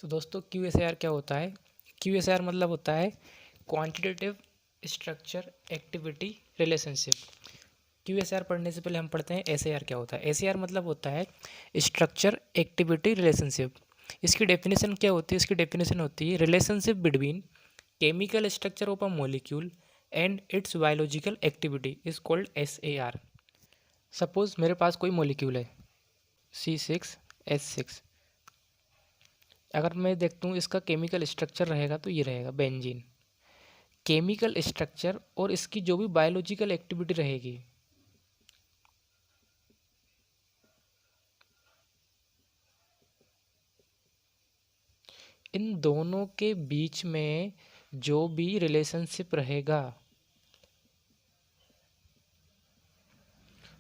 तो दोस्तों QSAR क्या होता है? QSAR मतलब होता है quantitative structure activity relationship. QSAR पढ़ने से पहले हम पढ़ते हैं SAR क्या होता है। SAR मतलब होता है स्ट्रक्चर एक्टिविटी रिलेशनशिप। इसकी डेफिनेशन क्या होती है? इसकी डेफिनेशन होती है relationship between chemical structure of a molecule and it's biological activity is called SAR। Suppose मेरे पास कोई मॉलिक्यूल है C6H6। अगर मैं देखता हूँ इसका केमिकल स्ट्रक्चर रहेगा तो ये रहेगा बेंजीन। केमिकल स्ट्रक्चर और इसकी जो भी बायोलॉजिकल एक्टिविटी रहेगी, इन दोनों के बीच में जो भी रिलेशनशिप रहेगा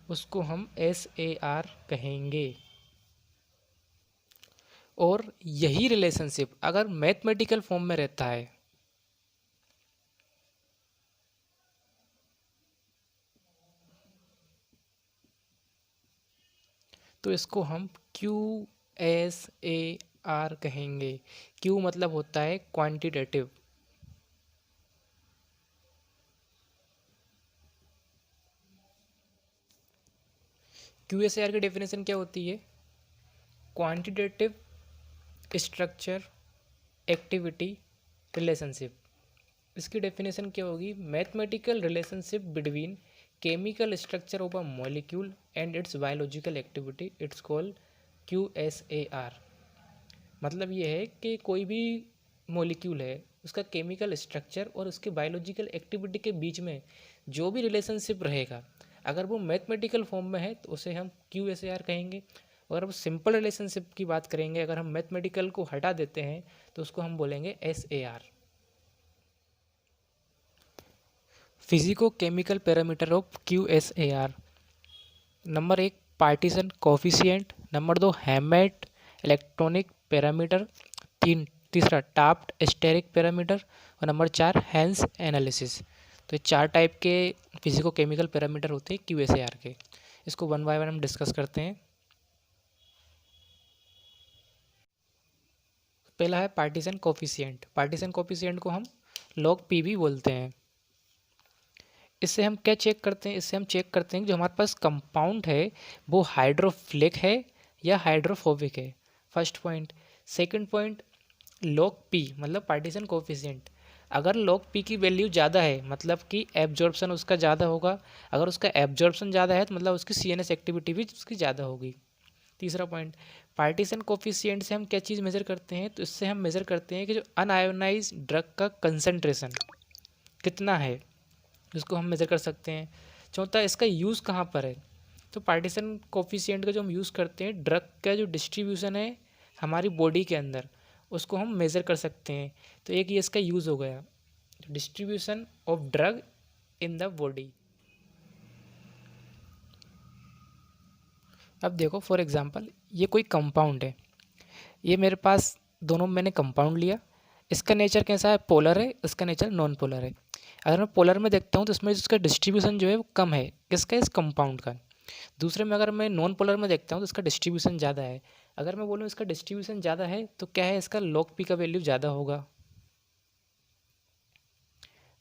उसको हम SAR कहेंगे। और यही रिलेशनशिप अगर मैथमेटिकल फॉर्म में रहता है तो इसको हम QSAR कहेंगे। Q मतलब होता है क्वांटिटेटिव। QSAR की डेफिनेशन क्या होती है? Quantitative structure activity relationship. इसकी डेफिनेशन क्या होगी? Mathematical relationship between chemical structure of a molecule and it's biological activity it's called QSAR। मतलब ये है कि कोई भी मॉलिक्यूल है उसका केमिकल स्ट्रक्चर और उसके बायोलॉजिकल एक्टिविटी के बीच में जो भी रिलेशनशिप रहेगा, अगर वो मैथमेटिकल फॉर्म में है तो उसे हम QSAR कहेंगे। अगर हम सिंपल रिलेशनशिप की बात करेंगे, अगर हम मैथमेटिकल को हटा देते हैं तो उसको हम बोलेंगे SAR। Physico chemical parameter of QSAR। Number 1 partition coefficient, number 2 हैमेट electronic parameter, तीसरा टाफ्ट स्टेरिक पैरामीटर और नंबर 4 हैंस एनालिसिस। तो ये 4 टाइप के फिजिको केमिकल पैरामीटर होते हैं QSAR के। इसको वन बाय वन हम डिस्कस करते हैं। पहला है पार्टीशन कोफिशिएंट। पार्टीशन कोफिशिएंट को हम log P भी बोलते हैं। इससे हम क्या चेक करते हैं? इससे हम चेक करते हैं कि जो हमारे पास कंपाउंड है वो हाइड्रोफिलिक है या हाइड्रोफोबिक है। First point. Second point, log P मतलब पार्टीशन कोफिशिएंट। अगर log P की वैल्यू ज़्यादा है मतलब कि एब्जॉर्प्शन उसका ज़्यादा होगा। अगर उसका एब्जॉर्प्शन ज़्यादा है तो मतलब उसकी CNS एक्टिविटी भी उसकी ज़्यादा होगी। तीसरा पॉइंट, पार्टीशन कोफिशिएंट से हम क्या चीज़ मेज़र करते हैं? तो इससे हम मेज़र करते हैं कि जो अनआयोनाइज ड्रग का कंसंट्रेशन कितना है, जिसको हम मेज़र कर सकते हैं। चौथा, इसका यूज़ कहाँ पर है? तो पार्टीशन कोफिशिएंट का जो हम यूज़ करते हैं ड्रग का जो डिस्ट्रीब्यूशन है हमारी बॉडी के अंदर, उसको हम मेज़र कर सकते हैं। तो एक ये इसका यूज़ हो गया, distribution of drug in the body. अब देखो फॉर एग्जांपल ये कोई कंपाउंड है, ये मेरे पास दोनों मैंने कंपाउंड लिया। इसका नेचर कैसा है? पोलर है, इसका नेचर नॉन पोलर है। अगर मैं पोलर में देखता हूँ तो इसमें इसका डिस्ट्रीब्यूशन जो है वो कम है, किसका? इस कंपाउंड का। दूसरे में अगर मैं नॉन पोलर में देखता हूँ तो इसका डिस्ट्रीब्यूशन ज़्यादा है। अगर मैं बोलूँ इसका डिस्ट्रीब्यूशन ज़्यादा है तो क्या है? इसका log P का वैल्यू ज़्यादा होगा।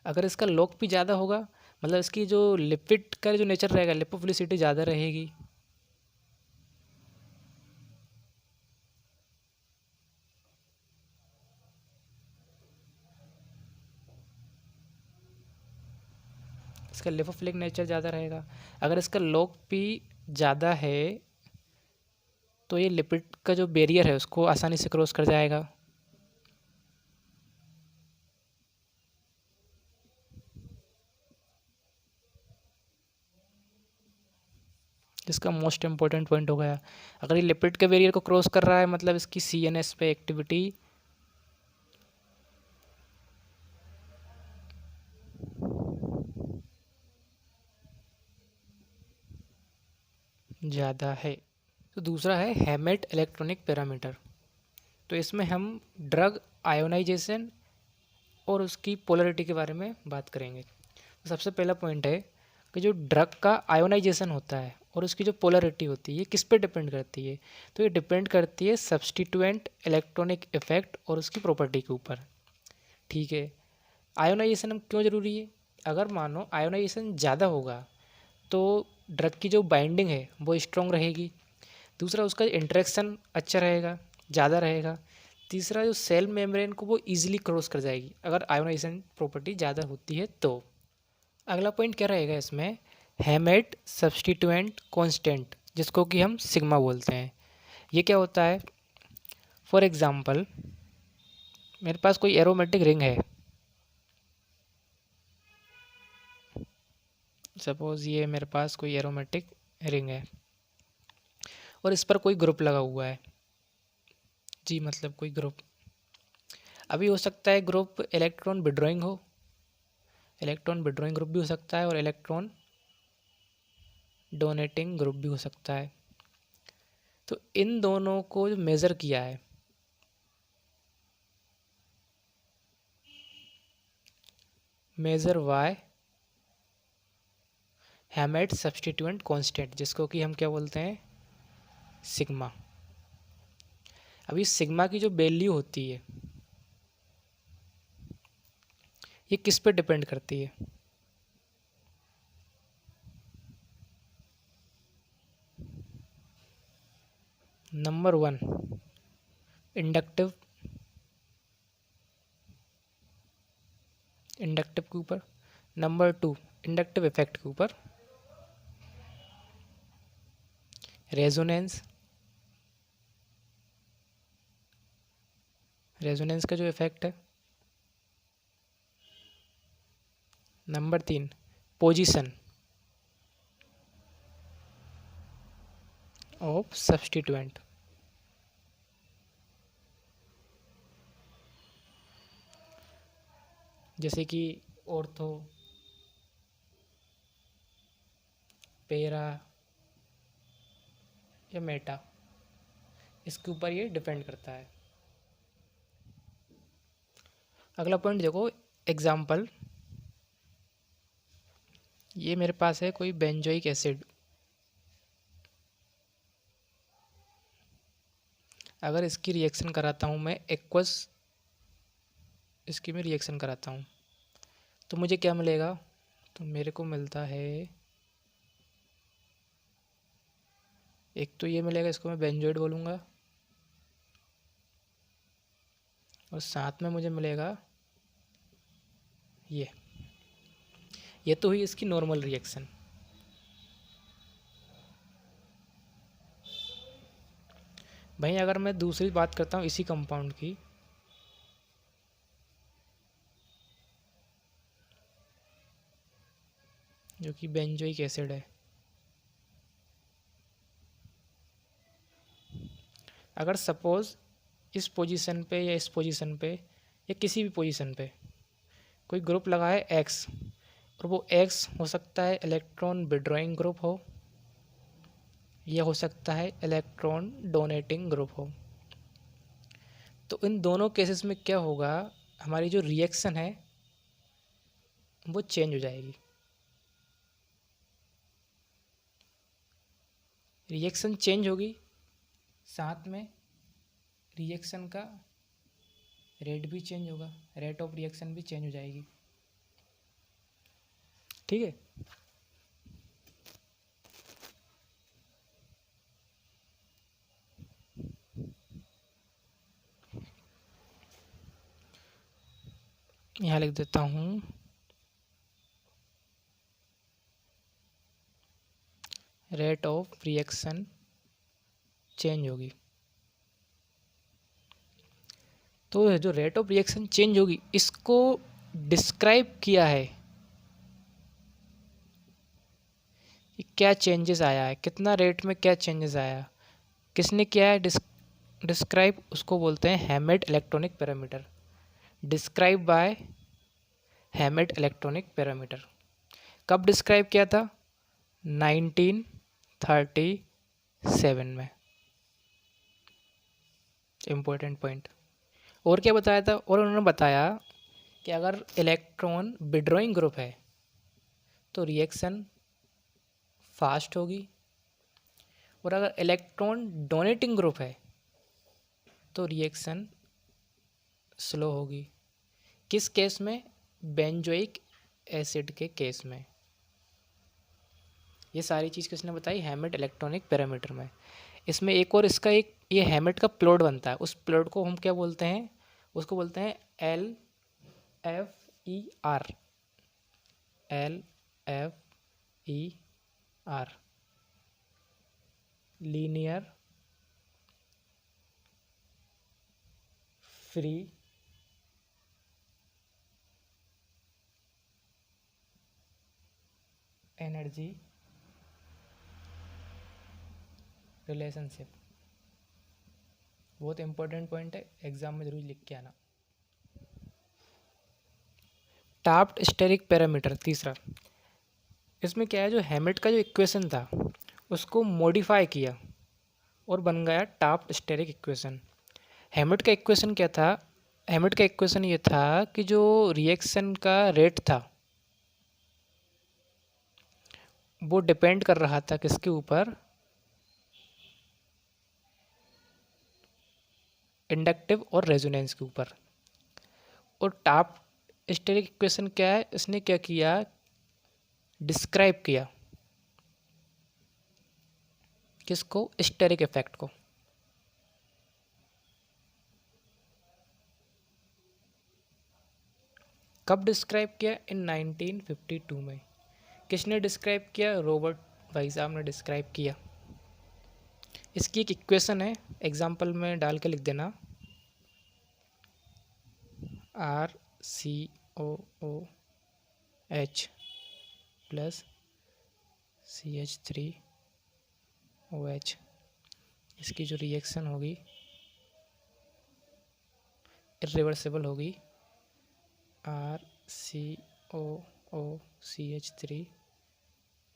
अगर इसका log P ज़्यादा होगा मतलब इसकी जो लिपिड का जो नेचर रहेगा, लिपोफिलिसिटी ज़्यादा रहेगी। इसका लिपोफिलिक नेचर ज़्यादा रहेगा। अगर इसका log P ज़्यादा है तो ये लिपिड का जो बैरियर है उसको आसानी से क्रॉस कर जाएगा। इसका मोस्ट इम्पोर्टेंट पॉइंट हो गया। अगर ये लिपिड के बैरियर को क्रॉस कर रहा है मतलब इसकी CNS पे एक्टिविटी ज़्यादा है। तो दूसरा है हैमेट इलेक्ट्रॉनिक पैरामीटर। तो इसमें हम ड्रग आयोनाइजेशन और उसकी पोलरिटी के बारे में बात करेंगे। तो सबसे पहला पॉइंट है कि जो ड्रग का आयोनाइजेशन होता है और उसकी जो पोलरिटी होती है ये किस पे डिपेंड करती है, तो ये डिपेंड करती है सब्स्टिट्यूएंट इलेक्ट्रॉनिक इफेक्ट और उसकी प्रॉपर्टी के ऊपर। ठीक है, आयोनाइजेशन हम क्यों ज़रूरी है, अगर मानो आयोनाइजेशन ज़्यादा होगा तो ड्रग की जो बाइंडिंग है वो स्ट्रॉन्ग रहेगी, दूसरा उसका इंटरेक्शन अच्छा रहेगा, ज़्यादा रहेगा, तीसरा जो सेल मेम्ब्रेन को वो ईजिली क्रॉस कर जाएगी अगर आयोनाइजेशन प्रॉपर्टी ज़्यादा होती है तो। अगला पॉइंट क्या रहेगा इसमें, हैमेट सब्स्टिट्यूएंट कांस्टेंट, जिसको कि हम सिग्मा बोलते हैं। ये क्या होता है, फॉर एग्जांपल मेरे पास कोई एरोमेटिक रिंग है, सपोज़ ये मेरे पास कोई एरोमेटिक रिंग है और इस पर कोई ग्रुप लगा हुआ है जी, मतलब कोई ग्रुप। अभी हो सकता है ग्रुप इलेक्ट्रॉन विड्रॉइंग हो, इलेक्ट्रॉन विड्रॉइंग ग्रुप भी हो सकता है और इलेक्ट्रॉन डोनेटिंग ग्रुप भी हो सकता है। तो इन दोनों को जो मेज़र किया है, measure Y Hammett substituent constant, जिसको कि हम क्या बोलते हैं, सिग्मा। अभी सिग्मा की जो वैल्यू होती है ये किस पे डिपेंड करती है, नंबर 1 इंडक्टिव के ऊपर, नंबर 2 इंडक्टिव इफेक्ट के ऊपर, रेजोनेंस का जो इफेक्ट है, नंबर 3 पोजीशन ऑफ सब्स्टिट्यूएंट। जैसे कि ऑर्थो, पेरा या मेटा, इसके ऊपर ये डिपेंड करता है। अगला पॉइंट देखो, एग्जाम्पल, ये मेरे पास है कोई बेंजोइक एसिड, अगर इसकी रिएक्शन कराता हूँ मैं एक्वस, इसकी मैं रिएक्शन कराता हूँ तो मुझे क्या मिलेगा, तो मेरे को मिलता है, एक तो ये मिलेगा, इसको मैं बेंजोइड बोलूँगा, और साथ में मुझे मिलेगा ये तो हुई इसकी नॉर्मल रिएक्शन। भाई अगर मैं दूसरी बात करता हूँ इसी कंपाउंड की, जो कि बेंजोइक एसिड है, अगर सपोज़ इस पोजीशन पे या इस पोजीशन पे या किसी भी पोजीशन पे कोई ग्रुप लगा है एक्स, और वो एक्स हो सकता है इलेक्ट्रॉन विड्रॉइंग ग्रुप हो या हो सकता है इलेक्ट्रॉन डोनेटिंग ग्रुप हो, तो इन दोनों केसेस में क्या होगा, हमारी जो रिएक्शन है वो चेंज हो जाएगी। रिएक्शन चेंज होगी, साथ में रिएक्शन का रेट भी चेंज होगा, रेट ऑफ रिएक्शन भी चेंज हो जाएगी। ठीक है, यहाँ लिख देता हूँ, रेट ऑफ रिएक्शन चेंज होगी। तो जो रेट ऑफ रिएक्शन चेंज होगी इसको डिस्क्राइब किया है कि क्या चेंजेस आया है, कितना रेट में क्या चेंजेस आया, किसने किया है डिस्क्राइब, उसको बोलते हैं हैमेट electronic parameter, describe by हैमेट electronic parameter. कब डिस्क्राइब किया था, 1937 में। Important point. और क्या बताया था, और उन्होंने बताया कि अगर इलेक्ट्रॉन विड्रॉइंग ग्रुप है तो रिएक्शन फास्ट होगी, और अगर इलेक्ट्रॉन डोनेटिंग ग्रुप है तो रिएक्शन स्लो होगी। किस केस में? बेंजोइक एसिड के केस में। ये सारी चीज़ किसने बताई? हैमिट इलेक्ट्रॉनिक पैरामीटर में। इसमें एक और इसका एक ये हैमिट का प्लॉट बनता है, उस प्लॉट को हम क्या बोलते हैं? उसको बोलते हैं LFER, LFER, linear free energy relationship. बहुत इंपॉर्टेंट पॉइंट है, एग्जाम में जरूर लिख के आना। टाफ्ट स्टेरिक पैरामीटर तीसरा, इसमें क्या है, जो हैमिट का जो इक्वेशन था उसको मॉडिफाई किया और बन गया टाफ्ट स्टेरिक इक्वेशन। हैमिट का इक्वेशन क्या था? हैमिट का इक्वेशन ये था कि जो रिएक्शन का रेट था वो डिपेंड कर रहा था किसके ऊपर? इंडक्टिव और रेजोनेंस के ऊपर। और टाफ्ट स्टेरिक इक्वेशन क्या है? इसने क्या किया? डिस्क्राइब किया किसको? स्टेरिक इफेक्ट को। कब डिस्क्राइब किया? इन 1952 में। किसने डिस्क्राइब किया? रॉबर्ट भाई साहब ने डिस्क्राइब किया। इसकी एक इक्वेशन है, एग्जाम्पल में डाल के लिख देना, RCOOH प्लस CH3OH। इसकी जो रिएक्शन होगी इरिवर्सिबल होगी, RCOOCH3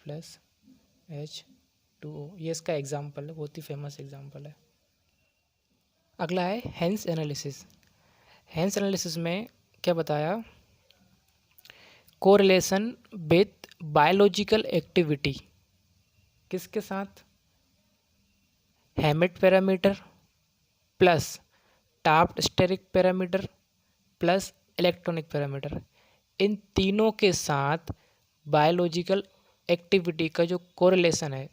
प्लस H2O। ये इसका एग्जाम्पल है, बहुत ही फेमस एग्जाम्पल है। अगला है हेंस एनालिसिस। हेंस एनालिसिस में क्या बताया? Correlation with biological activity. किसके साथ? Hammett parameter plus Taft steric parameter plus electronic parameter, इन तीनों के साथ बायोलॉजिकल एक्टिविटी का जो कोरिलेशन है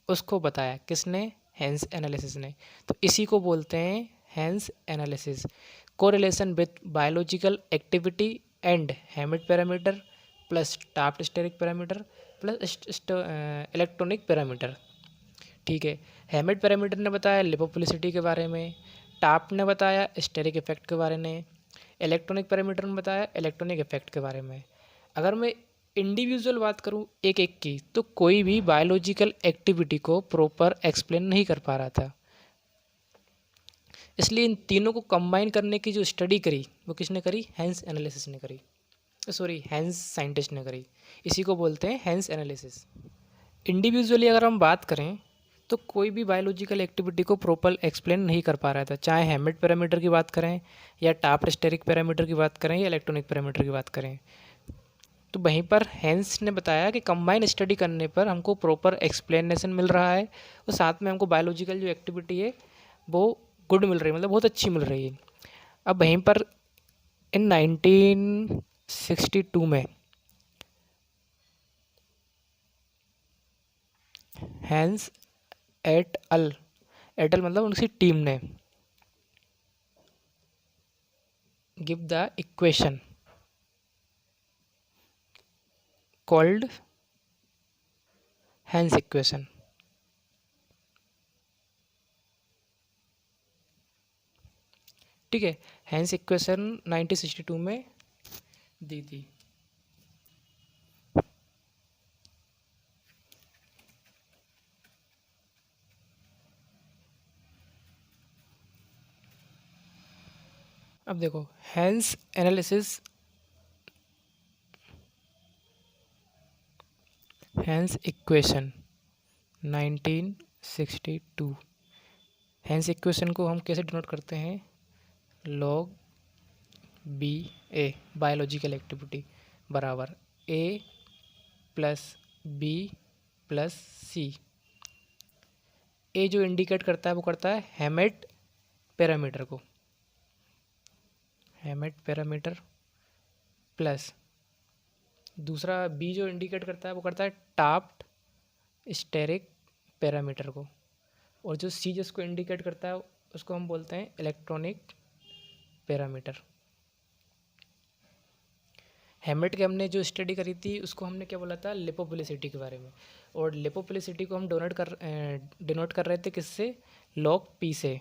उसको बताया। किसने? हेंस एनालिसिस ने। तो इसी को बोलते हैं Hansch analysis. Correlation with biological activity and Hammett parameter plus Taft steric parameter plus electronic parameter. ठीक है, हैमिट पैरामीटर ने बताया लिपोफिलिसिटी के बारे में, टाफ्ट ने बताया स्टेरिक इफेक्ट के बारे में, इलेक्ट्रॉनिक पैरामीटर ने बताया इलेक्ट्रॉनिक इफेक्ट के बारे में। अगर मैं इंडिविजुअल बात करूं एक एक की, तो कोई भी बायोलॉजिकल एक्टिविटी को प्रॉपर एक्सप्लेन नहीं कर पा रहा था। इसलिए इन तीनों को कंबाइन करने की जो स्टडी करी वो किसने करी? हेंस एनालिसिस ने करी, सॉरी हेंस साइंटिस्ट ने करी। इसी को बोलते हैं हेंस एनालिसिस। इंडिविजुअली अगर हम बात करें तो कोई भी बायोलॉजिकल एक्टिविटी को प्रॉपर एक्सप्लेन नहीं कर पा रहा था, चाहे हैमिट पैरामीटर की बात करें या टाफ्ट स्टेरिक पैरामीटर की बात करें या इलेक्ट्रॉनिक पैरामीटर की बात करें। तो वहीं पर हेंस ने बताया कि कंबाइन स्टडी करने पर हमको प्रॉपर एक्सप्लेनेशन मिल रहा है और साथ में हमको बायोलॉजिकल जो एक्टिविटी है वो गुड मिल रही है, मतलब बहुत अच्छी मिल रही है। अब वहीं पर इन 1962 में हेंस एट अल मतलब उनकी टीम ने give the equation called hence equation. ठीक है, हेंस इक्वेशन 1962 में दी थी। अब देखो hence analysis, hence equation 1962। Hence equation को हम कैसे डिनोट करते हैं? लॉग बी ए, बायोलॉजिकल एक्टिविटी बराबर ए प्लस बी प्लस सी। ए जो इंडिकेट करता है वो करता है हैमेट पैरामीटर को, हैमेट पैरामीटर, प्लस दूसरा बी जो इंडिकेट करता है वो करता है टाफ्ट स्टेरिक पैरामीटर को, और जो सी जिसको इंडिकेट करता है उसको हम बोलते हैं इलेक्ट्रॉनिक पैरामीटर। हैमेट की हमने जो स्टडी करी थी उसको हमने क्या बोला था, लिपोफिलिसिटी के बारे में, और लिपोफिलिसिटी को हम डिनोट कर रहे थे किससे, लॉग पी से,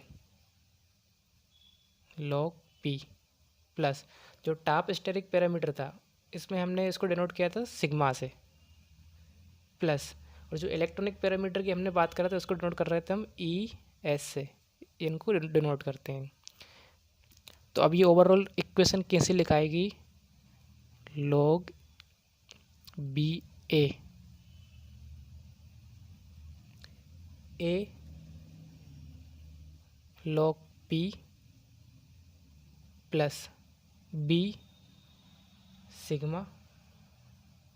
लॉग पी, प्लस जो टाप स्टेरिक पैरामीटर था इसमें हमने इसको डिनोट किया था सिग्मा से, प्लस और जो इलेक्ट्रॉनिक पैरामीटर की हमने बात करा था उसको डिनोट कर रहे थे हम ई एस से, इनको डिनोट करते हैं। तो अब ये ओवरऑल इक्वेशन कैसे लिखाएगी, log B A log P plus B sigma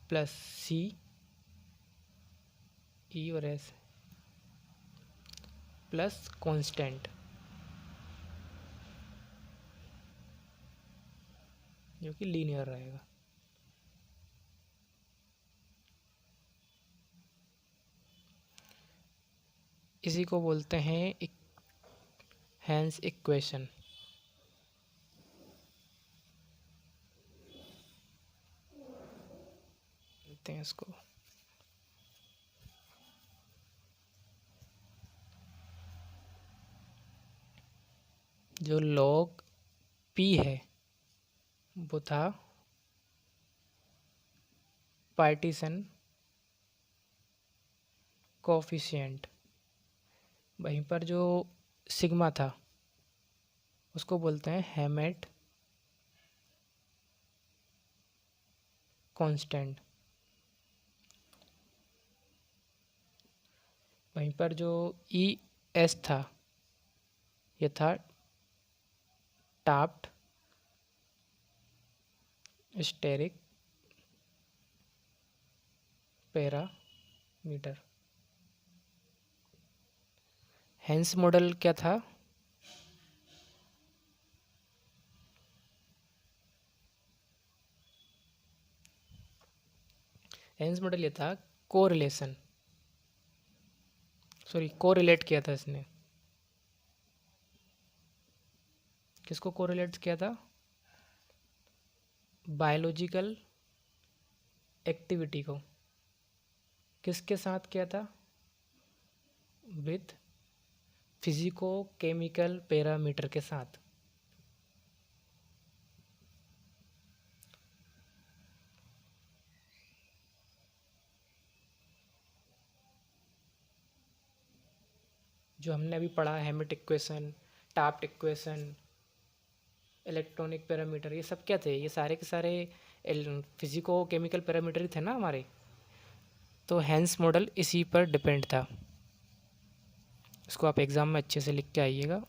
plus C E और एस प्लस कांस्टेंट, जो कि लीनियर रहेगा। इसी को बोलते हैं हैंस इक्वेशन। बोलते हैं इसको, जो लॉग पी है वो था पार्टीशन कोफिशिएंट, वहीं पर जो सिग्मा था उसको बोलते हैं हैमेट कांस्टेंट, वहीं पर जो ई एस था ये था Taft steric parameter. Hansch model क्या था, हैंस मॉडल ये था कोरिलेशन, सॉरी कोरिलेट किया था इसने, किसको कोरिलेट किया था, बायोलॉजिकल एक्टिविटी को, किसके साथ किया था, विथ फिजिको केमिकल पैरामीटर के साथ। जो हमने अभी पढ़ा हैमेट equation, Taft equation, electronic parameter, ये सब क्या थे, ये सारे के सारे फिजिको केमिकल पैरामीटर ही थे ना हमारे। तो हैंस मॉडल इसी पर डिपेंड था। इसको आप एग्ज़ाम में अच्छे से लिख के आइएगा।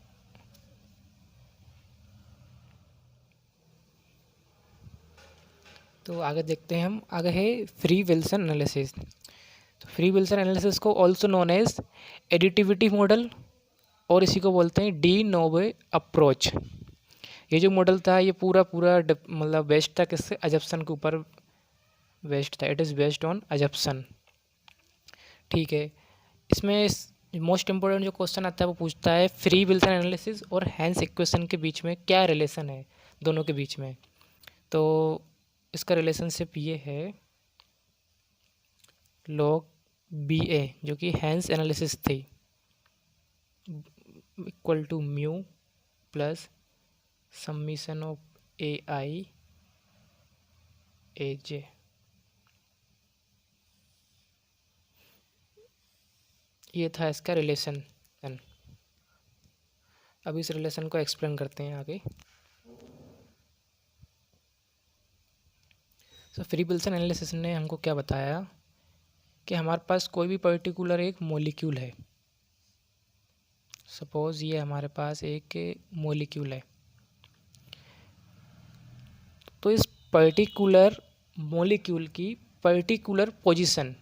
तो आगे देखते हैं हम, आगे है फ्री विल्सन एनालिसिस। तो फ्री विल्सन एनालिसिस को also known as additivity model, और इसी को बोलते हैं डी नोवे अप्रोच। ये जो मॉडल था ये पूरा मतलब बेस्ड था किससे, अजप्सन के ऊपर बेस्ड था, इट इज़ बेस्ड ऑन अजप्सन। ठीक है, इसमें मोस्ट इम्पोर्टेंट जो क्वेश्चन आता है वो पूछता है फ्री विल्सन एनालिसिस और हैंस इक्वेशन के बीच में क्या रिलेशन है, दोनों के बीच में। तो इसका रिलेशनशिप ये है, लॉग बी ए जो कि हैंस एनालिसिस थी equal to mu plus summation of A I A J. ये था इसका रिलेशन। अब इस रिलेशन को एक्सप्लेन करते हैं आगे। तो फ्री विल्सन एनालिसिस ने हमको क्या बताया कि हमारे पास कोई भी पर्टिकुलर एक मॉलिक्यूल है, सपोज ये हमारे पास एक मॉलिक्यूल है, तो इस पर्टिकुलर मॉलिक्यूल की पर्टिकुलर पोजीशन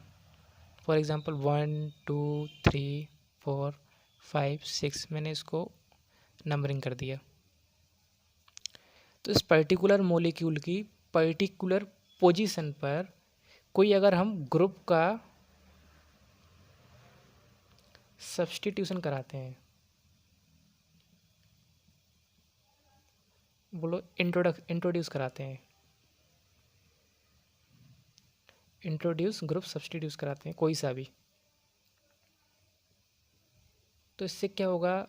फॉर एग्जांपल 1 2 3 4 5 6 मैंने इसको नंबरिंग कर दिया। तो इस पर्टिकुलर मॉलिक्यूल की पर्टिकुलर पोजीशन पर कोई अगर हम ग्रुप का सब्स्टिट्यूशन कराते हैं, बोलो इंट्रोड्यूस कराते हैं, इंट्रोड्यूस ग्रुप सब्स्टिट्यूस कराते हैं कोई सा भी, तो इससे क्या होगा,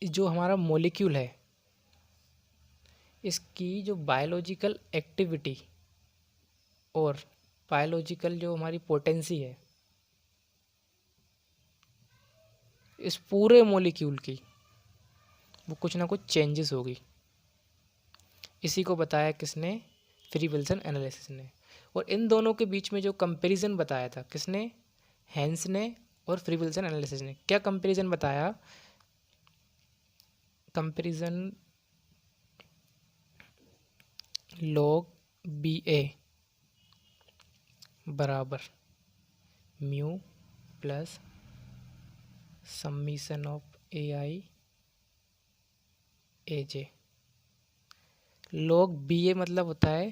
जो हमारा मॉलिक्यूल है इसकी जो बायोलॉजिकल एक्टिविटी और बायोलॉजिकल जो हमारी पोटेंसी है इस पूरे मॉलिक्यूल की, वो कुछ ना कुछ चेंजेस होगी। इसी को बताया किसने, फ्री विल्सन एनालिसिस ने। और इन दोनों के बीच में जो कंपैरिजन बताया था किसने, हेंस ने और फ्री विल्सन एनालिसिस ने। क्या कंपैरिजन बताया, कंपैरिजन log BA बराबर mu plus summation of AI AJ। log BA मतलब होता है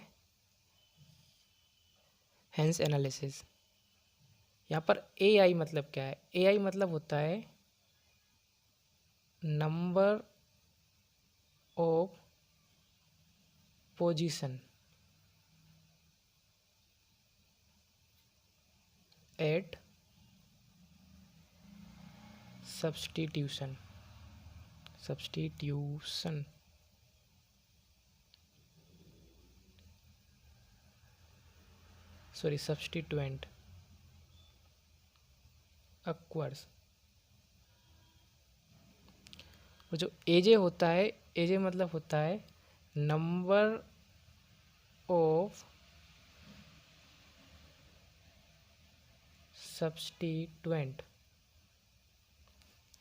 हेंस एनालिसिस। यहाँ पर AI मतलब क्या है, AI मतलब होता है number of position at substitution substituent occurs. और जो एजे होता है, एजे मतलब होता है नंबर ऑफ सब्स्टिट्यूएंट,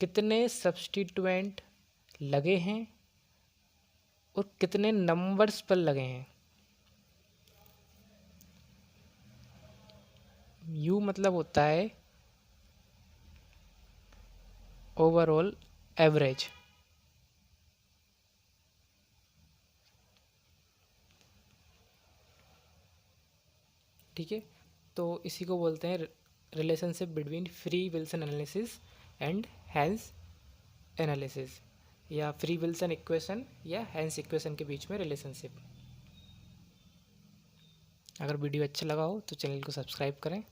कितने सब्स्टिट्यूएंट लगे हैं और कितने नंबर्स पर लगे हैं। यू मतलब होता है ओवरऑल एवरेज। ठीक है, तो इसी को बोलते हैं relationship between free Wilson analysis and hence analysis, या फ्री विल्सन इक्वेशन या हेंस इक्वेशन के बीच में रिलेशनशिप। अगर वीडियो अच्छा लगा हो तो चैनल को सब्सक्राइब करें।